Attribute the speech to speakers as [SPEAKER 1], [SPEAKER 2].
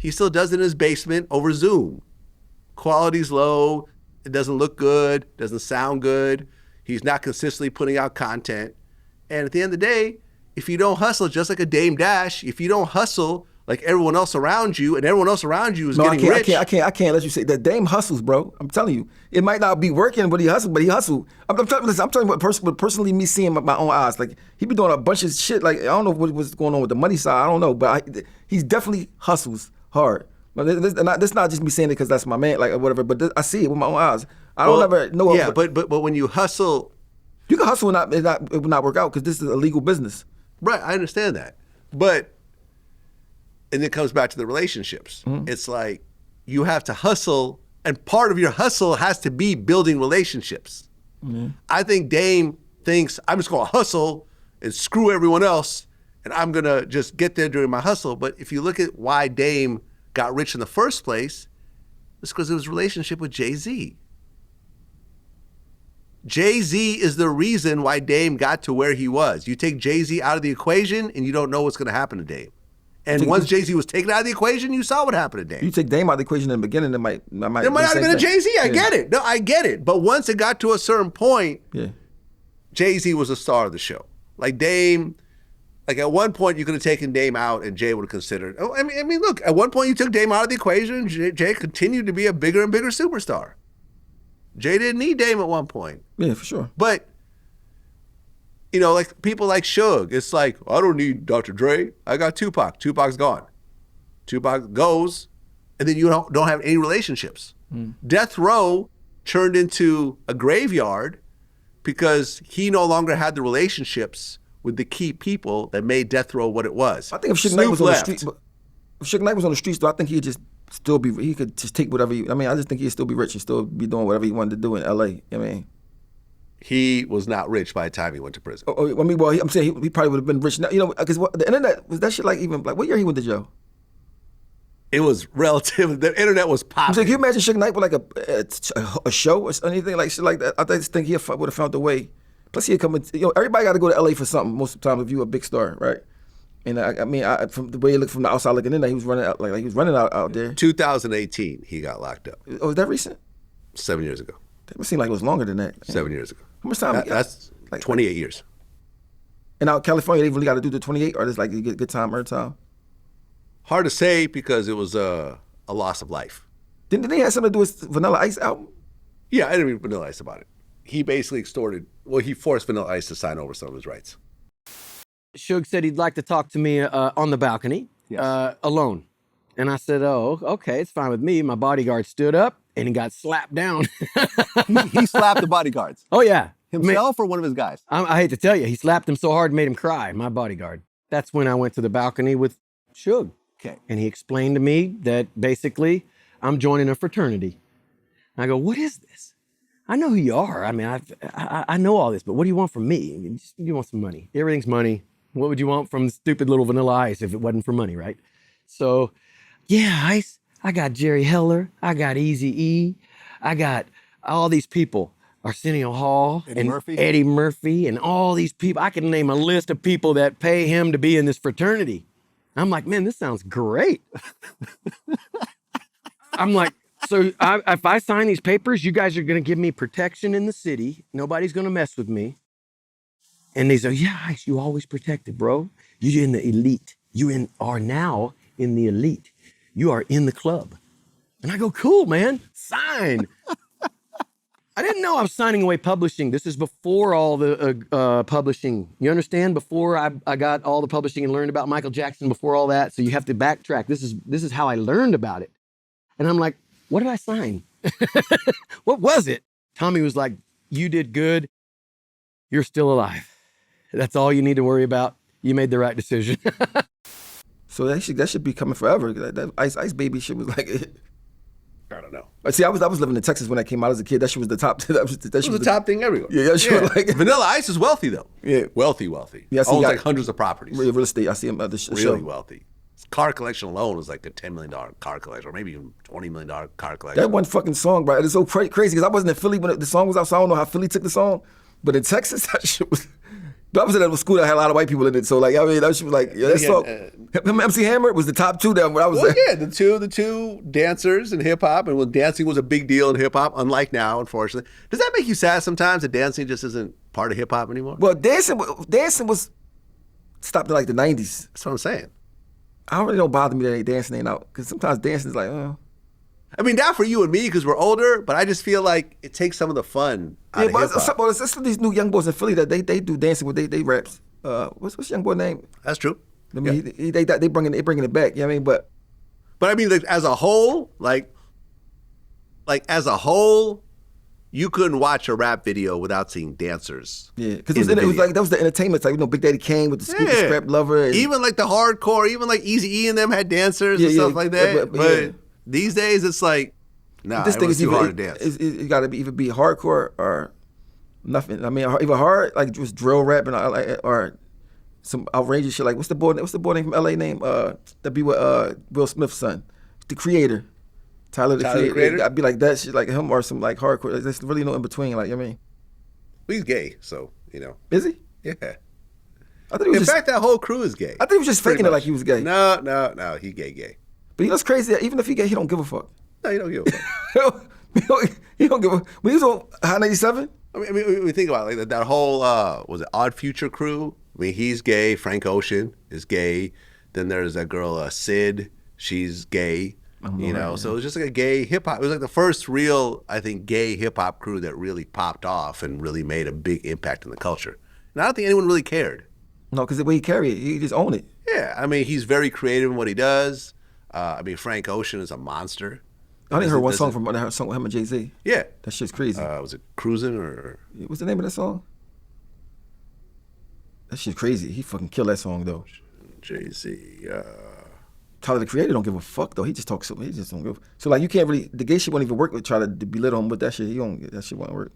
[SPEAKER 1] he still does it in his basement over Zoom. Quality's low. It doesn't look good. Doesn't sound good. He's not consistently putting out content. And at the end of the day, if you don't hustle, just like a Dame Dash, if you don't hustle like everyone else around you, and everyone else around you is getting rich.
[SPEAKER 2] I can't let you say that. Dame hustles, bro. I'm telling you. It might not be working, but he hustled. I'm talking about personally me seeing with my own eyes. Like, he be doing a bunch of shit. Like, I don't know what's going on with the money side. I don't know, but he's definitely hustles hard. But this not just me saying it because that's my man, like, or whatever, but I see it with my own eyes. I don't ever know.
[SPEAKER 1] Yeah, but when you hustle.
[SPEAKER 2] You can hustle and it will not work out because this is a legal business.
[SPEAKER 1] Right, I understand that. But, and it comes back to the relationships. Mm-hmm. It's like, you have to hustle, and part of your hustle has to be building relationships. Mm-hmm. I think Dame thinks, I'm just gonna hustle and screw everyone else, and I'm gonna just get there during my hustle. But if you look at why Dame got rich in the first place, it's because of his relationship with Jay-Z. Jay-Z is the reason why Dame got to where he was. You take Jay-Z out of the equation and you don't know what's going to happen to Dame. And once Jay-Z was taken out of the equation, you saw what happened to Dame.
[SPEAKER 2] You take Dame out of the equation in the beginning, there might not
[SPEAKER 1] have been a Jay-Z. I get it. No, I get it. But once it got to a certain point, Jay-Z was the star of the show. Like Dame, like at one point you could have taken Dame out and Jay would have considered. Oh, I mean, look, at one point you took Dame out of the equation and Jay continued to be a bigger and bigger superstar. Jay didn't need Dame at one point.
[SPEAKER 2] Yeah, for sure.
[SPEAKER 1] But, you know, like people like Suge, it's like, I don't need Dr. Dre. I got Tupac. Tupac's gone. Tupac goes, and then you don't have any relationships. Death Row turned into a graveyard because he no longer had the relationships with the key people that made Death Row what it was.
[SPEAKER 2] I think if Suge Knight was on the street, if Suge Knight was on the streets, though, I think he could just take whatever I just think he'd still be rich and still be doing whatever he wanted to do in LA. I mean,
[SPEAKER 1] he was not rich by the time he went to prison.
[SPEAKER 2] I'm saying he probably would have been rich now, you know, because the internet was that shit like what year he went to jail?
[SPEAKER 1] It was relative. The internet was popping.
[SPEAKER 2] I'm saying, can you imagine Suge Knight with like a show or anything like shit like that? I just think he would have found a way. Plus he'd come everybody got to go to LA for something most of the time if you a big star, right? And from the way he looked from the outside looking in there, he was running out he was running out there.
[SPEAKER 1] 2018, he got locked up.
[SPEAKER 2] Oh, is that recent?
[SPEAKER 1] 7 years ago.
[SPEAKER 2] It seemed like it was longer than that.
[SPEAKER 1] 7 years ago.
[SPEAKER 2] How much time?
[SPEAKER 1] That's like 28 years.
[SPEAKER 2] And out in California, they really got to do the 28, or just like you get good time, earned time?
[SPEAKER 1] Hard to say because it was a loss of life.
[SPEAKER 2] Didn't they have something to do with Vanilla Ice album?
[SPEAKER 1] Yeah, I didn't read Vanilla Ice about it. He basically he forced Vanilla Ice to sign over some of his rights.
[SPEAKER 3] Suge said he'd like to talk to me on the balcony, alone. And I said, oh, okay, it's fine with me. My bodyguard stood up and he got slapped down.
[SPEAKER 4] He slapped the bodyguards?
[SPEAKER 3] Oh, yeah.
[SPEAKER 4] Himself or one of his guys?
[SPEAKER 3] I hate to tell you, he slapped him so hard and made him cry, my bodyguard. That's when I went to the balcony with Suge.
[SPEAKER 4] Okay.
[SPEAKER 3] And he explained to me that basically I'm joining a fraternity. And I go, what is this? I know who you are. I mean, I know all this, but what do you want from me? You want some money. Everything's money. What would you want from stupid little Vanilla Ice if it wasn't for money, right? So, yeah, Ice, I got Jerry Heller, I got Eazy-E, I got all these people, Arsenio Hall, Eddie Murphy, and all these people. I can name a list of people that pay him to be in this fraternity. I'm like, man, this sounds great. I'm like, so if I sign these papers, you guys are going to give me protection in the city. Nobody's going to mess with me. And they say, yeah, Ice, you always protected, bro. You're in the elite. You are now in the elite. You are in the club. And I go, cool, man, sign. I didn't know I was signing away publishing. This is before all the publishing. You understand? Before I got all the publishing and learned about Michael Jackson, before all that. So you have to backtrack. This is how I learned about it. And I'm like, what did I sign? What was it? Tommy was like, you did good. You're still alive. That's all you need to worry about. You made the right decision.
[SPEAKER 2] So that should be coming forever. That Ice Baby shit was like,
[SPEAKER 1] I don't know.
[SPEAKER 2] See, I was living in Texas when I came out as a kid. That shit was the top. That was
[SPEAKER 1] the top thing everywhere.
[SPEAKER 2] Yeah, that shit was like
[SPEAKER 1] Vanilla Ice is wealthy though.
[SPEAKER 2] Yeah,
[SPEAKER 1] wealthy.
[SPEAKER 2] Yeah,
[SPEAKER 1] owns like hundreds of properties.
[SPEAKER 2] Real estate. I see him at the show.
[SPEAKER 1] Really wealthy. His car collection alone was like a $10 million car collection, or maybe even $20 million car collection.
[SPEAKER 2] That one fucking song, bro. It's so crazy because I wasn't in Philly when the song was out, so I don't know how Philly took the song. But in Texas, that shit was. But I was in that school that had a lot of white people in it, so like I mean, that shit was like, yeah, that's so. Him, MC Hammer was the top two that when I was
[SPEAKER 1] Well,
[SPEAKER 2] there.
[SPEAKER 1] yeah, the two dancers in hip hop, and when dancing was a big deal in hip hop, unlike now, unfortunately. Does that make you sad sometimes that dancing just isn't part of hip hop anymore?
[SPEAKER 2] Well, dancing was stopped in like the 90s.
[SPEAKER 1] That's what I'm saying.
[SPEAKER 2] I really don't bother me that dancing ain't out because sometimes dancing is like,
[SPEAKER 1] I mean, not for you and me because we're older, but I just feel like it takes some of the fun out
[SPEAKER 2] yeah,
[SPEAKER 1] of
[SPEAKER 2] but
[SPEAKER 1] hip hop.
[SPEAKER 2] it's some of these new young boys in Philly that they do dancing with they raps. What's young boy name?
[SPEAKER 1] That's true.
[SPEAKER 2] I mean, they bringing it back. You know what I mean? But
[SPEAKER 1] I mean, like, as a whole, you couldn't watch a rap video without seeing dancers.
[SPEAKER 2] yeah, because it was like that was the entertainment. Like Big Daddy Kane with the Scoop and Scrap Lover. And,
[SPEAKER 1] Even like the hardcore, even like Eazy-E and them had dancers and stuff like that. But these days, it's like, nah,
[SPEAKER 2] this thing is
[SPEAKER 1] too
[SPEAKER 2] either
[SPEAKER 1] hard to dance.
[SPEAKER 2] it got to be either be hardcore or nothing. I mean, either hard like just drill rap and or some outrageous shit. Like what's the boy name from LA name? That be with Will Smith's son, the Creator. Tyler the Creator. I'd be like that shit, like him or some like hardcore. Like, there's really no in between. Like I mean,
[SPEAKER 1] Well, he's gay, so
[SPEAKER 2] is he?
[SPEAKER 1] Yeah.
[SPEAKER 2] I thought he was
[SPEAKER 1] In fact, that whole crew is gay.
[SPEAKER 2] I think he was just faking it like he was gay.
[SPEAKER 1] No, he gay.
[SPEAKER 2] But you know what's crazy? Even if he gay, he don't give a fuck.
[SPEAKER 1] No, you don't give a fuck.
[SPEAKER 2] he don't give a. When he was on Hot 97.
[SPEAKER 1] I mean, we think about it, like that whole was it Odd Future crew? I mean, he's gay. Frank Ocean is gay. Then there's that girl Sid. She's gay. So it was just like a gay hip hop. It was like the first real, I think, gay hip hop crew that really popped off and really made a big impact in the culture. And I don't think anyone really cared.
[SPEAKER 2] No, because the way he carry it, he just own it.
[SPEAKER 1] Yeah, I mean, he's very creative in what he does. I mean, Frank Ocean is a monster.
[SPEAKER 2] I didn't hear one song from that song with him and Jay-Z.
[SPEAKER 1] Yeah.
[SPEAKER 2] That shit's crazy.
[SPEAKER 1] Was it Cruising or?
[SPEAKER 2] What's the name of that song? That shit's crazy. He fucking killed that song though.
[SPEAKER 1] Jay-Z.
[SPEAKER 2] Tyler the Creator don't give a fuck though. He just talks so he just don't give. So like you can't really the gay shit won't even work with try to belittle him, but that shit won't work.